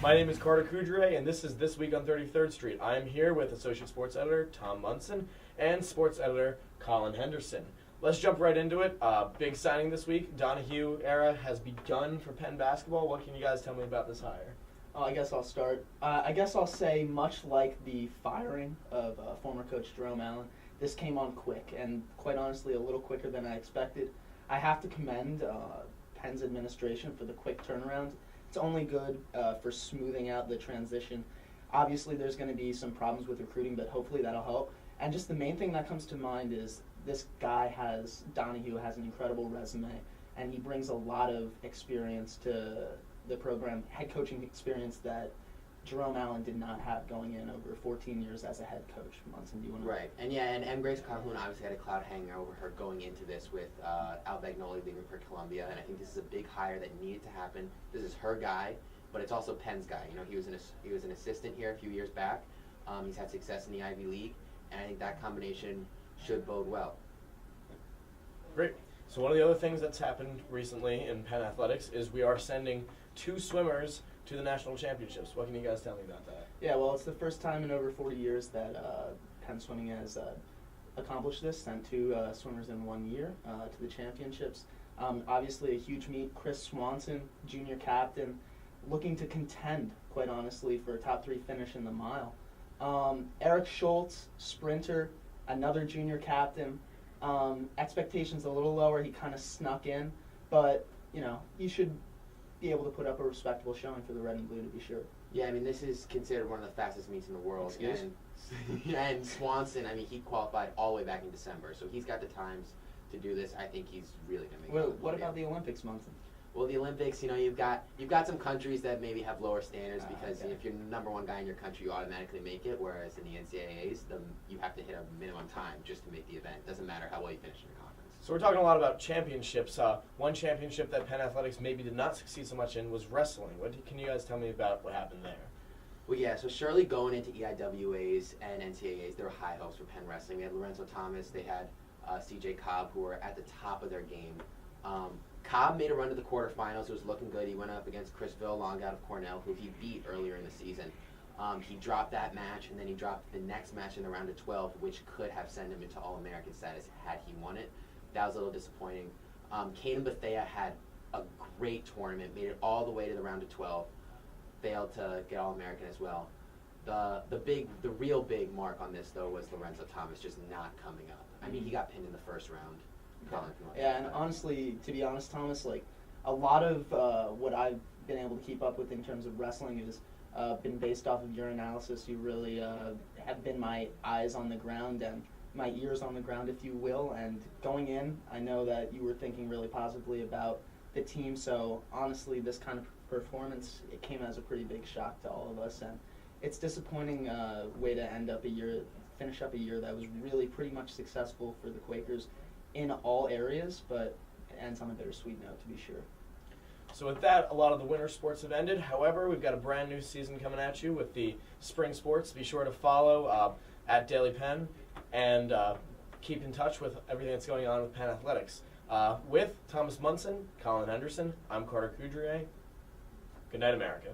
My name is Carter Coudriet, and this is This Week on 33rd Street. I am here with Associate Sports Editor Tom Munson and Sports Editor Colin Henderson. Let's jump right into it. Big signing this week. Donahue era has begun for Penn basketball. What can you guys tell me about this hire? I guess I'll start. I guess I'll say, much like the firing of former coach Jerome Allen, this came on quick, and quite honestly, a little quicker than I expected. I have to commend Penn's administration for the quick turnaround. It's only good for smoothing out the transition. Obviously, there's going to be some problems with recruiting, but hopefully that'll help. And just the main thing that comes to mind is this guy Donahue has an incredible resume, and he brings a lot of experience to the program, head coaching experience that Jerome Allen did not have going in over 14 years as a head coach. Munson, do you want to? Right, and Grace Calhoun obviously had a cloud hanging over her going into this with Al Bagnoli leaving for Columbia, and I think this is a big hire that needed to happen. This is her guy, but it's also Penn's guy. You know, he was an assistant here a few years back. He's had success in the Ivy League, and I think that combination should bode well. Great. So one of the other things that's happened recently in Penn Athletics is we are sending 2 swimmers to the national championships. What can you guys tell me about that? Yeah, well, it's the first time in over 40 years that Penn Swimming has accomplished this, sent 2 swimmers in 1 year to the championships. Obviously a huge meet. Chris Swanson, junior captain, looking to contend, quite honestly, for a top 3 finish in the mile. Eric Schultz, sprinter, another junior captain. Expectations a little lower. He kind of snuck in, but, you know, you should be able to put up a respectable showing for the red and blue, to be sure. Yeah, I mean, this is considered one of the fastest meets in the world. And Swanson, I mean, he qualified all the way back in December, so he's got the times to do this. I think he's really going to make it. What about the Olympics, Munson? Well, the Olympics, you know, you've got some countries that maybe have lower standards because if you're the number 1 guy in your country, you automatically make it, whereas in the NCAAs, you have to hit a minimum time just to make the event. It doesn't matter how well you finish in your conference. So we're talking a lot about championships. One championship that Penn Athletics maybe did not succeed so much in was wrestling. Can you guys tell me about what happened there? Well, yeah, so surely going into EIWAs and NCAAs, there were high hopes for Penn Wrestling. They had Lorenzo Thomas, they had CJ Cobb, who were at the top of their game. Cobb made a run to the quarterfinals. It was looking good. He went up against Chris Villelong out of Cornell, who he beat earlier in the season. He dropped that match, and then he dropped the next match in the round of 12, which could have sent him into All-American status had he won it. That was a little disappointing. Kanan Bethea had a great tournament, made it all the way to the round of 12, failed to get All-American as well. The real big mark on this, though, was Lorenzo Thomas just not coming up. I mean, he got pinned in the first round. Yeah, and honestly, to be honest, Thomas, like, a lot of what I've been able to keep up with in terms of wrestling has been based off of your analysis. You really have been my eyes on the ground and my ears on the ground, if you will. And going in, I know that you were thinking really positively about the team. So honestly, this kind of performance, it came as a pretty big shock to all of us. And it's disappointing way to finish up a year that was really pretty much successful for the Quakers in all areas, but it ends on a bittersweet note, to be sure. So with that, a lot of the winter sports have ended. However, we've got a brand new season coming at you with the spring sports. Be sure to follow at Daily Penn and keep in touch with everything that's going on with Penn Athletics. With Thomas Munson, Colin Henderson, I'm Carter Coudriet. Good night, America.